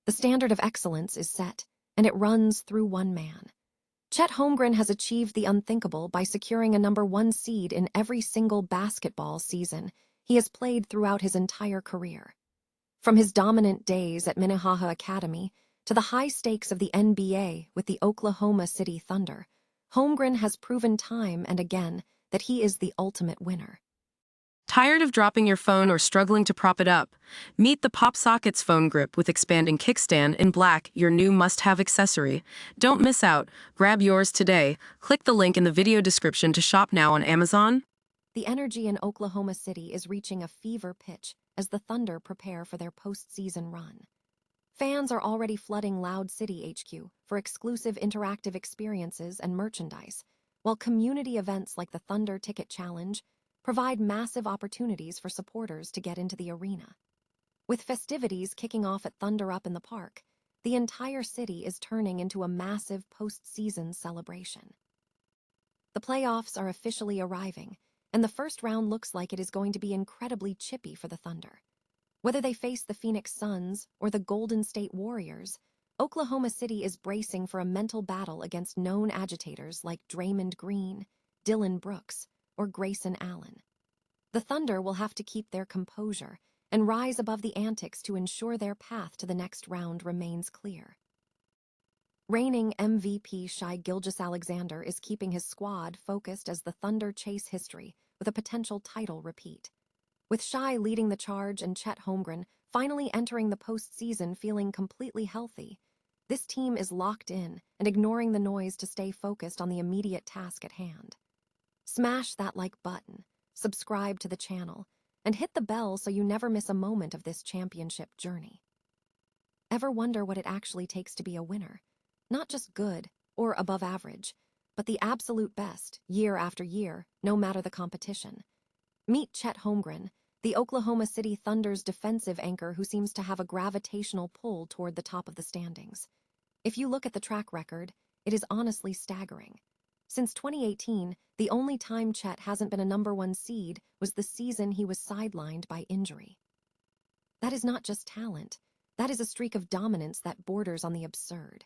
The standard of excellence is set, and it runs through one man. Chet Holmgren has achieved the unthinkable by securing a #1 seed in every single basketball season he has played throughout his entire career. From his dominant days at Minnehaha Academy to the high stakes of the NBA with the Oklahoma City Thunder, Holmgren has proven time and again that he is the ultimate winner. Tired of dropping your phone or struggling to prop it up? Meet the PopSockets phone grip with expanding kickstand in black, your new must-have accessory. Don't miss out. Grab yours today. Click the link in the video description to shop now on Amazon. The energy in Oklahoma City is reaching a fever pitch as the Thunder prepare for their postseason run. Fans are already flooding Loud City HQ for exclusive interactive experiences and merchandise, while community events like the Thunder Ticket Challenge provide massive opportunities for supporters to get into the arena. With festivities kicking off at Thunder Up in the Park, the entire city is turning into a massive postseason celebration. The playoffs are officially arriving, and the first round looks like it is going to be incredibly chippy for the Thunder. Whether they face the Phoenix Suns or the Golden State Warriors, Oklahoma City is bracing for a mental battle against known agitators like Draymond Green, Dylan Brooks, or Grayson Allen. The Thunder will have to keep their composure and rise above the antics to ensure their path to the next round remains clear. Reigning MVP Gilgeous-Alexander is keeping his squad focused as the Thunder chase history with a potential title repeat. With Shai leading the charge and Chet Holmgren finally entering the postseason feeling completely healthy, this team is locked in and ignoring the noise to stay focused on the immediate task at hand. Smash that like button, subscribe to the channel, and hit the bell so you never miss a moment of this championship journey. Ever wonder what it actually takes to be a winner? Not just good or above average, but the absolute best, year after year, no matter the competition. Meet Chet Holmgren, the Oklahoma City Thunder's defensive anchor who seems to have a gravitational pull toward the top of the standings. If you look at the track record, it is honestly staggering. Since 2018, the only time Chet hasn't been a #1 seed was the season he was sidelined by injury. That is not just talent. That is a streak of dominance that borders on the absurd.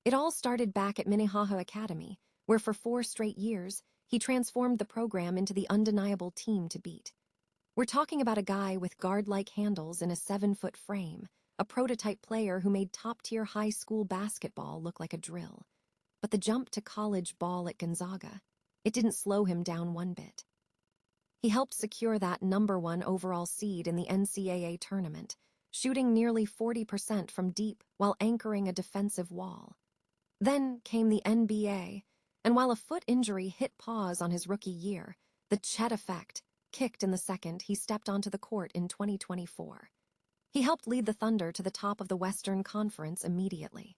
It all started back at Minnehaha Academy, where for 4 straight years, he transformed the program into the undeniable team to beat. We're talking about a guy with guard-like handles in a 7-foot frame, a prototype player who made top-tier high school basketball look like a drill. But the jump to college ball at Gonzaga, it didn't slow him down one bit. He helped secure that #1 overall seed in the NCAA tournament, shooting nearly 40% from deep while anchoring a defensive wall. Then came the NBA, and while a foot injury hit pause on his rookie year, the Chet effect kicked in the second he stepped onto the court in 2024. He helped lead the Thunder to the top of the Western Conference immediately.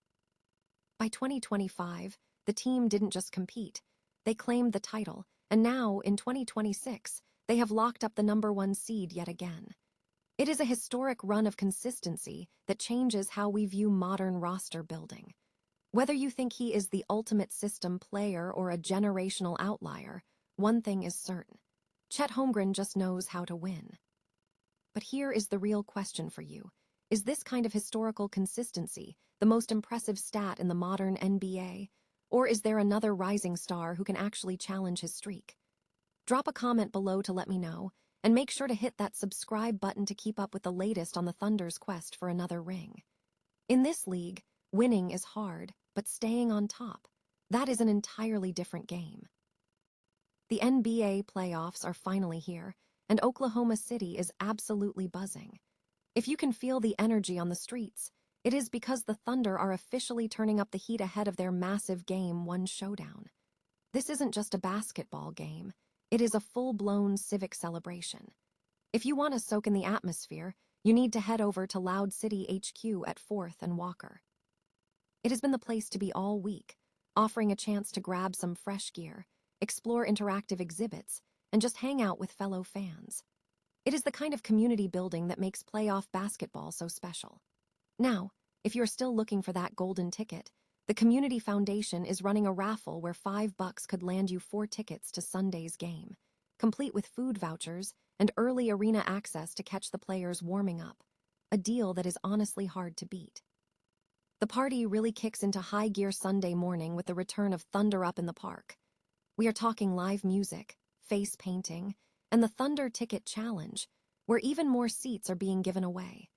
By 2025, the team didn't just compete. They claimed the title, and now, in 2026, they have locked up the #1 seed yet again. It is a historic run of consistency that changes how we view modern roster building. Whether you think he is the ultimate system player or a generational outlier, one thing is certain. Chet Holmgren just knows how to win. But here is the real question for you. Is this kind of historical consistency the most impressive stat in the modern NBA? Or is there another rising star who can actually challenge his streak? Drop a comment below to let me know, and make sure to hit that subscribe button to keep up with the latest on the Thunder's quest for another ring. In this league, winning is hard, but staying on top, that is an entirely different game. The NBA playoffs are finally here, and Oklahoma City is absolutely buzzing. If you can feel the energy on the streets, it is because the Thunder are officially turning up the heat ahead of their massive Game 1 showdown. This isn't just a basketball game, it is a full-blown civic celebration. If you want to soak in the atmosphere, you need to head over to Loud City HQ at 4th and Walker. It has been the place to be all week, offering a chance to grab some fresh gear, explore interactive exhibits, and just hang out with fellow fans. It is the kind of community building that makes playoff basketball so special. Now, if you're still looking for that golden ticket, the Community Foundation is running a raffle where $5 could land you 4 tickets to Sunday's game, complete with food vouchers and early arena access to catch the players warming up, a deal that is honestly hard to beat. The party really kicks into high gear Sunday morning with the return of Thunder Up in the Park. We are talking live music, face painting, and the Thunder Ticket Challenge, where even more seats are being given away.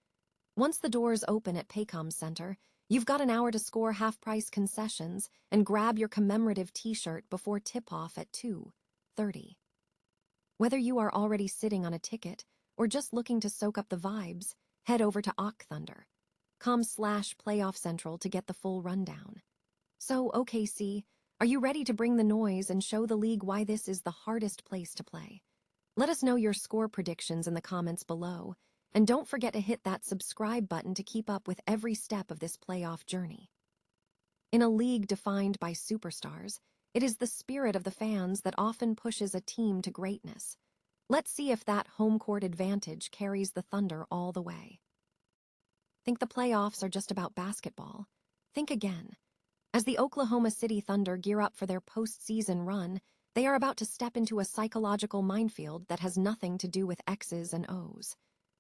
Once the doors open at Paycom Center, you've got an hour to score half-price concessions and grab your commemorative t-shirt before tip-off at 2:30. Whether you are already sitting on a ticket or just looking to soak up the vibes, head over to OKThunder.com/Playoff Central to get the full rundown. So, OKC, are you ready to bring the noise and show the league why this is the hardest place to play? Let us know your score predictions in the comments below, and don't forget to hit that subscribe button to keep up with every step of this playoff journey. In a league defined by superstars, it is the spirit of the fans that often pushes a team to greatness. Let's see if that home court advantage carries the Thunder all the way. Think the playoffs are just about basketball? Think again. As the Oklahoma City Thunder gear up for their postseason run, they are about to step into a psychological minefield that has nothing to do with X's and O's.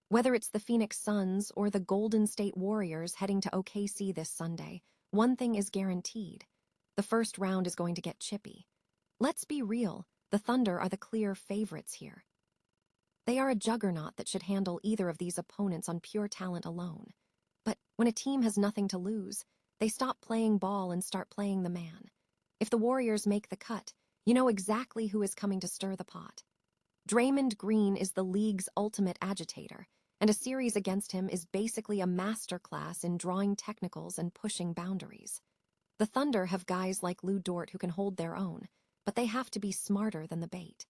Whether it's the Phoenix Suns or the Golden State Warriors heading to OKC this Sunday, one thing is guaranteed. The first round is going to get chippy. Let's be real, the Thunder are the clear favorites here. They are a juggernaut that should handle either of these opponents on pure talent alone. But when a team has nothing to lose, they stop playing ball and start playing the man. If the Warriors make the cut, you know exactly who is coming to stir the pot. Draymond Green is the league's ultimate agitator, and a series against him is basically a masterclass in drawing technicals and pushing boundaries. The Thunder have guys like Lou Dort who can hold their own, but they have to be smarter than the bait.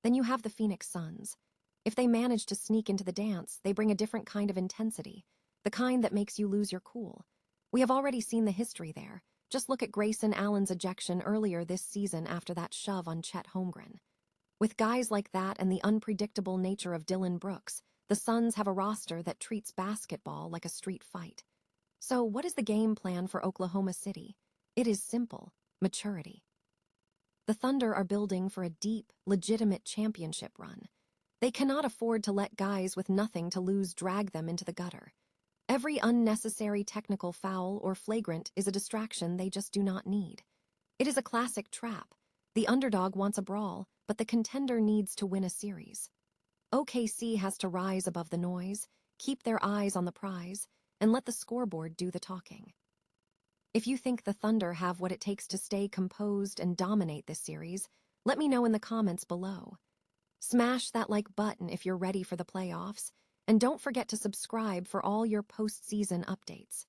Then you have the Phoenix Suns. If they manage to sneak into the dance, they bring a different kind of intensity, the kind that makes you lose your cool. We have already seen the history there. Just look at Grayson Allen's ejection earlier this season after that shove on Chet Holmgren. With guys like that and the unpredictable nature of Dillon Brooks, the Suns have a roster that treats basketball like a street fight. So what is the game plan for Oklahoma City? It is simple: maturity. The Thunder are building for a deep, legitimate championship run. They cannot afford to let guys with nothing to lose drag them into the gutter. Every unnecessary technical foul or flagrant is a distraction they just do not need. It is a classic trap. The underdog wants a brawl, but the contender needs to win a series. OKC has to rise above the noise, keep their eyes on the prize, and let the scoreboard do the talking. If you think the Thunder have what it takes to stay composed and dominate this series, let me know in the comments below. Smash that like button if you're ready for the playoffs, and don't forget to subscribe for all your postseason updates.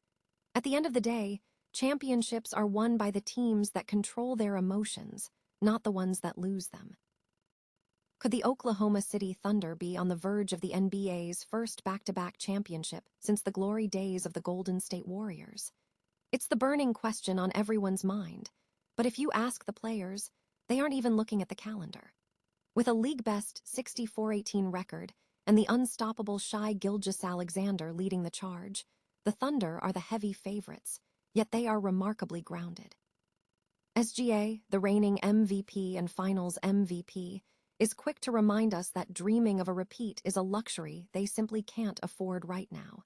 At the end of the day, championships are won by the teams that control their emotions, not the ones that lose them. Could the Oklahoma City Thunder be on the verge of the NBA's first back-to-back championship since the glory days of the Golden State Warriors? It's the burning question on everyone's mind, but if you ask the players, they aren't even looking at the calendar. With a league-best 64-18 record and the unstoppable shy Gilgeous-Alexander leading the charge, the Thunder are the heavy favorites, yet they are remarkably grounded. SGA, the reigning MVP and Finals MVP, is quick to remind us that dreaming of a repeat is a luxury they simply can't afford right now.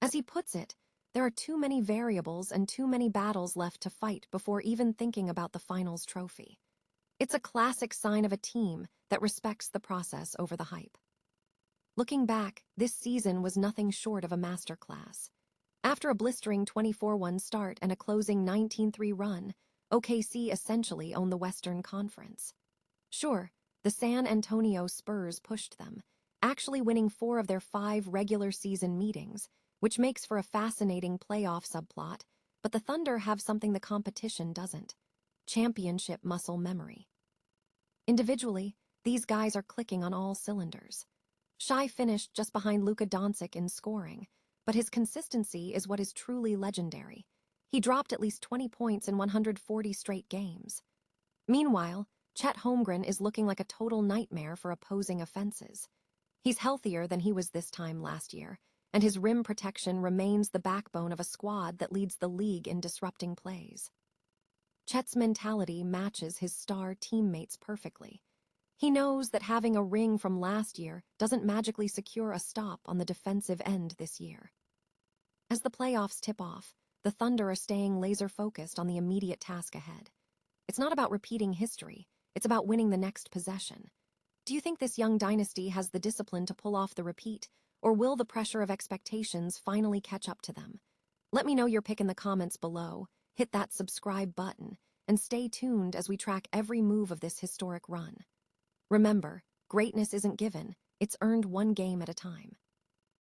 As he puts it, there are too many variables and too many battles left to fight before even thinking about the Finals trophy. It's a classic sign of a team that respects the process over the hype. Looking back, this season was nothing short of a masterclass. After a blistering 24-1 start and a closing 19-3 run, OKC essentially owned the Western Conference. Sure, the San Antonio Spurs pushed them, actually winning 4 of their 5 regular season meetings, which makes for a fascinating playoff subplot, but the Thunder have something the competition doesn't: championship muscle memory. Individually, these guys are clicking on all cylinders. Shai finished just behind Luka Doncic in scoring, but his consistency is what is truly legendary. He dropped at least 20 points in 140 straight games. Meanwhile, Chet Holmgren is looking like a total nightmare for opposing offenses. He's healthier than he was this time last year, and his rim protection remains the backbone of a squad that leads the league in disrupting plays. Chet's mentality matches his star teammates perfectly. He knows that having a ring from last year doesn't magically secure a stop on the defensive end this year. As the playoffs tip off, the Thunder are staying laser-focused on the immediate task ahead. It's not about repeating history, it's about winning the next possession. Do you think this young dynasty has the discipline to pull off the repeat, or will the pressure of expectations finally catch up to them? Let me know your pick in the comments below, hit that subscribe button, and stay tuned as we track every move of this historic run. Remember, greatness isn't given, it's earned one game at a time.